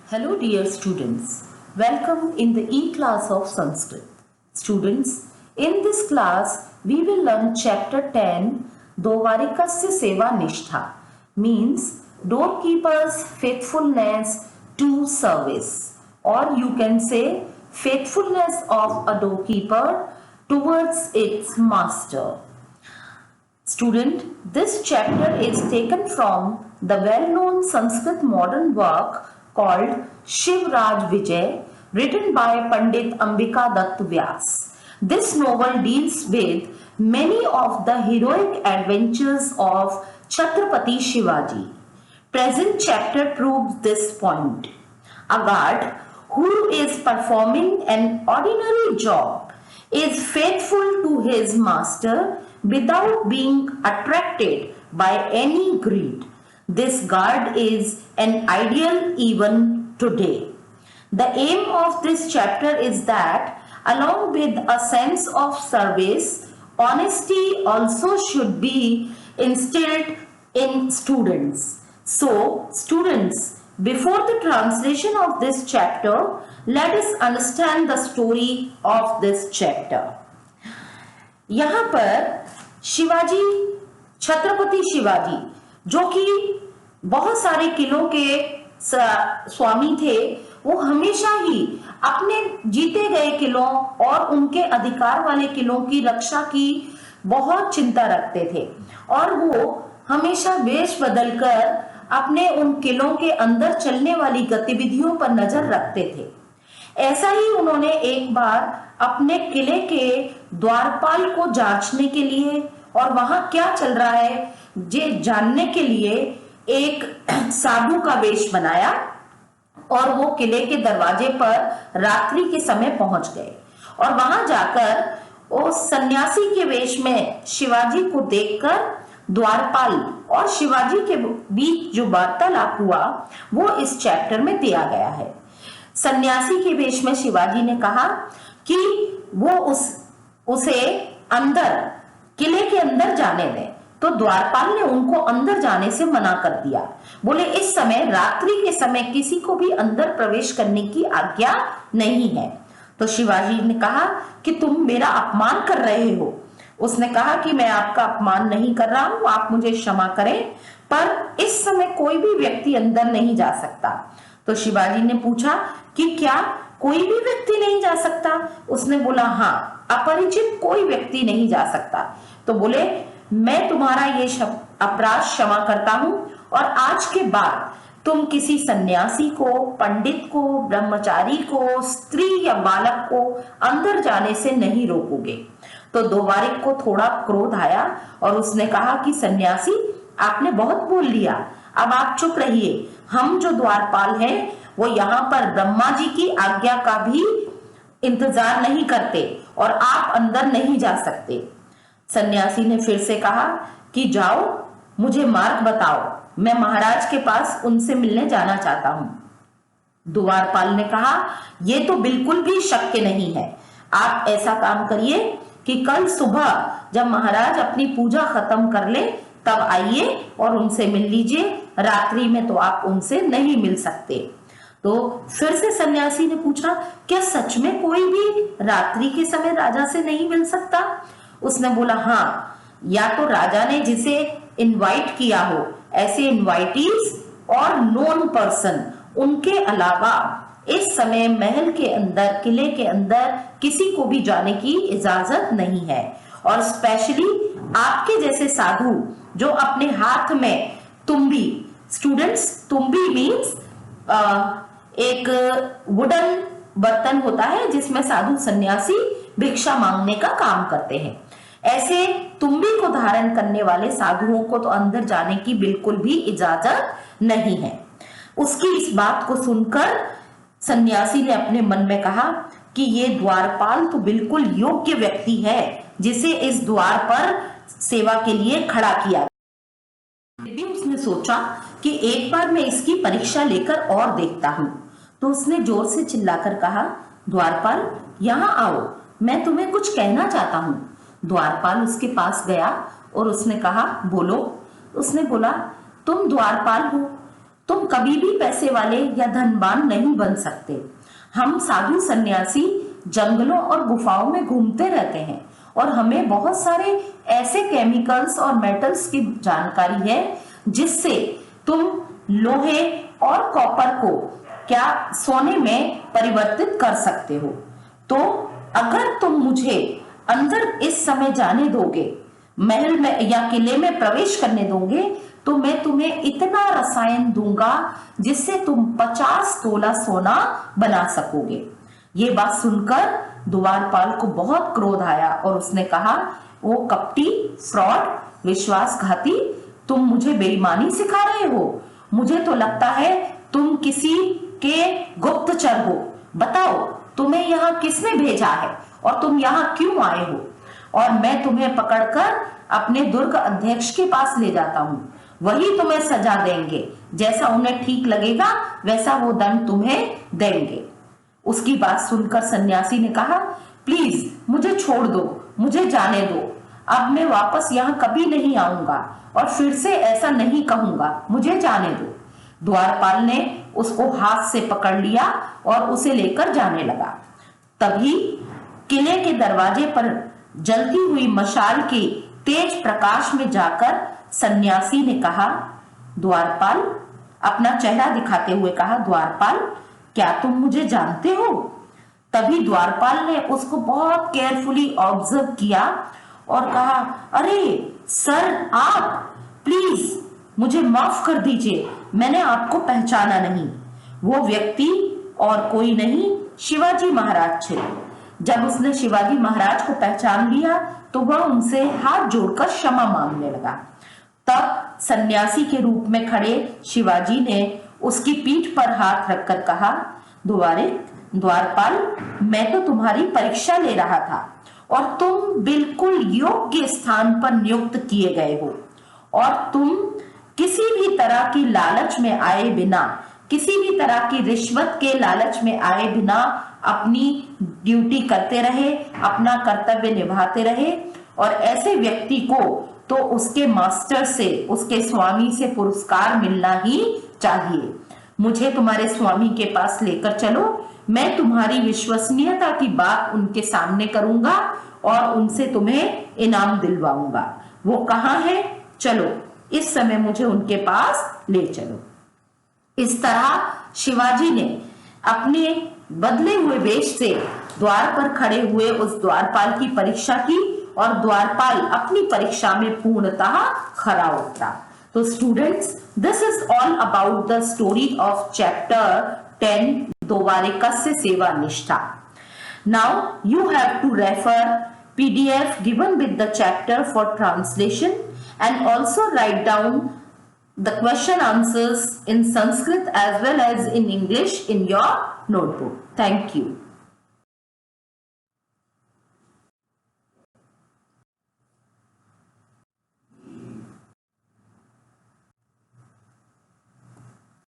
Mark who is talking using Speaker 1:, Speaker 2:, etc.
Speaker 1: Hello dear students, welcome in the E-class of Sanskrit. Students, in this class we will learn chapter 10 Dovarikasya Seva Nishtha means doorkeeper's faithfulness to service, or you can say faithfulness of a doorkeeper towards its master. Student, this chapter is taken from the well-known Sanskrit modern work called Shiv Raj Vijay, written by Pandit Ambika Dutt Vyas. This novel deals with many of the heroic adventures of Chhatrapati Shivaji. Present chapter proves this point. A guard who is performing an ordinary job is faithful to his master without being attracted by any greed. This guard is an ideal even today. The aim of this chapter is that, along with a sense of service, honesty also should be instilled in students. So, students, before the translation of this chapter, let us understand the story of this chapter. यहाँ पर शिवाजी, छत्रपति शिवाजी, जो कि बहुत सारे किलों के स्वामी थे, वो हमेशा ही अपने जीते गए किलों और उनके अधिकार वाले किलों की रक्षा की बहुत चिंता रखते थे और वो हमेशा वेश बदलकर अपने उन किलों के अंदर चलने वाली गतिविधियों पर नजर रखते थे। ऐसा ही उन्होंने एक बार अपने किले के द्वारपाल को जांचने के लिए और वहां क्या चल रहा है ये जानने के लिए एक साधु का वेश बनाया और वो किले के दरवाजे पर रात्रि के समय पहुंच गए और वहां जाकर वो सन्यासी के वेश में शिवाजी को देखकर द्वारपाल और शिवाजी के बीच जो वार्तालाप हुआ वो इस चैप्टर में दिया गया है। सन्यासी के वेश में शिवाजी ने कहा कि वो उसे अंदर किले के अंदर जाने दें, तो द्वारपाल ने उनको अंदर जाने से मना कर दिया। बोले इस समय रात्रि के समय किसी को भी अंदर प्रवेश करने की आज्ञा नहीं है। तो शिवाजी ने कहा कि तुम मेरा अपमान कर रहे हो। उसने कहा कि मैं आपका अपमान नहीं कर रहा हूं, आप मुझे क्षमा करें, पर इस समय कोई भी व्यक्ति अंदर नहीं जा सकता। तो शिवाजी ने पूछा कि क्या कोई भी व्यक्ति नहीं जा सकता? उसने बोला हाँ, अपरिचित कोई व्यक्ति नहीं जा सकता। तो बोले मैं तुम्हारा ये अपराध क्षमा करता हूं और आज के बाद तुम किसी सन्यासी को, पंडित को, ब्रह्मचारी को, स्त्री या बालक को अंदर जाने से नहीं रोकोगे। तो दोवारिक को थोड़ा क्रोध आया और उसने कहा कि सन्यासी आपने बहुत बोल लिया, अब आप चुप रहिए। हम जो द्वारपाल हैं वो यहाँ पर ब्रह्मा जी की आज्ञा का भी इंतजार नहीं करते और आप अंदर नहीं जा सकते। सन्यासी ने फिर से कहा कि जाओ, मुझे मार्ग बताओ, मैं महाराज के पास उनसे मिलने जाना चाहता हूं। द्वारपाल ने कहा ये तो बिल्कुल भी शक्य नहीं है। आप ऐसा काम करिए कि कल सुबह जब महाराज अपनी पूजा खत्म कर ले तब आइए और उनसे मिल लीजिए, रात्रि में तो आप उनसे नहीं मिल सकते। तो फिर से सन्यासी ने पूछा क्या सच में कोई भी रात्रि के समय राजा से नहीं मिल सकता? उसने बोला हाँ, या तो राजा ने जिसे इनवाइट किया हो, ऐसे इनवाइटीज और नोन पर्सन, उनके अलावा इस समय महल के अंदर, किले के अंदर किसी को भी जाने की इजाजत नहीं है। और स्पेशली आपके जैसे साधु जो अपने हाथ में तुम्बी, स्टूडेंट्स, तुम्बी मीन्स एक वुडन बर्तन होता है जिसमें साधु सन्यासी भिक्षा मांगने का काम करते हैं। ऐसे तुम्बी को धारण करने वाले साधुओं को तो अंदर जाने की बिल्कुल भी इजाजत नहीं है। उसकी इस बात को सुनकर सन्यासी ने अपने मन में कहा कि ये द्वारपाल तो बिल्कुल योग्य व्यक्ति है जिसे इस द्वार पर सेवा के लिए खड़ा किया। भी उसने सोचा कि एक बार मैं इसकी परीक्षा लेकर और देखता हूं। तो उसने जोर से चिल्लाकर कहा द्वारपाल यहाँ आओ, मैं तुम्हें कुछ कहना चाहता हूं। द्वारपाल उसके पास गया और उसने कहा बोलो। उसने बोला तुम द्वारपाल हो, तुम कभी भी पैसे वाले या धनवान नहीं बन सकते। हम साधु सन्यासी जंगलों और गुफाओं में घूमते रहते हैं और हमें बहुत सारे ऐसे केमिकल्स और मेटल्स की जानकारी है जिससे तुम लोहे और कॉपर को क्या सोने में परिवर्तित कर सकते हो। तो अगर तुम मुझे अंदर इस समय जाने दोगे, महल में या किले में प्रवेश करने दोगे, तो मैं तुम्हें इतना रसायन दूंगा जिससे तुम 50 तोला सोना बना सकोगे। ये बात सुनकर द्वारपाल को बहुत क्रोध आया और उसने कहा, वो कपटी, फ्रॉड, विश्वासघाती, तुम मुझे बेईमानी सिखा रहे हो। मुझे तो लगता है तुम किसी के गुप्तचर हो। बताओ तुम्हें यहाँ किसने भेजा है और तुम यहाँ क्यों आए हो? और मैं तुम्हें पकड़कर अपने दुर्ग अध्यक्ष के पास ले जाता हूँ। वही तुम्हें सजा देंगे, जैसा उन्हें ठीक लगेगा वैसा वो दंड तुम्हें देंगे। उसकी बात सुनकर सन्यासी ने कहा, प्लीज मुझे छोड़ दो, मुझे जाने दो। अब मैं वापस यहाँ कभी नहीं आऊंगा और फिर से ऐसा नहीं कहूंगा, मुझे जाने दो। द्वारपाल ने उसको हाथ से पकड़ लिया और उसे लेकर जाने लगा। तभी किले के दरवाजे पर जलती हुई मशाल के तेज प्रकाश में जाकर सन्यासी ने कहा, द्वारपाल, अपना चेहरा दिखाते हुए कहा, द्वारपाल, क्या तुम मुझे जानते हो? तभी द्वारपाल ने उसको बहुत केयरफुली ऑब्जर्व किया और कहा, अरे सर, आप प्लीज मुझे माफ कर दीजिए, मैंने आपको पहचाना नहीं। वो व्यक्ति और कोई नहीं, शिवाजी महाराज थे। जब उसने शिवाजी महाराज को पहचान लिया तो वह उनसे हाथ जोड़कर क्षमा मांगने लगा। तब सन्यासी के रूप में खड़े शिवाजी ने उसकी पीठ पर हाथ रखकर कहा, द्वारपाल, मैं तो तुम्हारी परीक्षा ले रहा था और तुम बिल्कुल योग्य स्थान पर नियुक्त किए गए हो और तुम किसी भी तरह की लालच में आए बिना, किसी भी तरह की रिश्वत के लालच में आए बिना अपनी ड्यूटी करते रहे, अपना कर्तव्य निभाते रहे। और ऐसे व्यक्ति को तो उसके मास्टर से, उसके स्वामी से पुरस्कार मिलना ही चाहिए। मुझे तुम्हारे स्वामी के पास लेकर चलो, मैं तुम्हारी विश्वसनीयता की बात उनके सामने करूंगा और उनसे तुम्हें इनाम दिलवाऊंगा। वो कहाँ है? चलो इस समय मुझे उनके पास ले चलो। इस तरह शिवाजी ने अपने बदले हुए वेश से द्वार पर खड़े हुए उस द्वारपाल की परीक्षा की और द्वारपाल अपनी परीक्षा में पूर्णतः खरा उतरा। तो students, this is all about the story of chapter 10, द्वारिकस्य सेवा निष्ठा। Now you have to refer PDF given with the chapter for translation and also write down the question answers in Sanskrit as well as in English in your notebook. Thank you.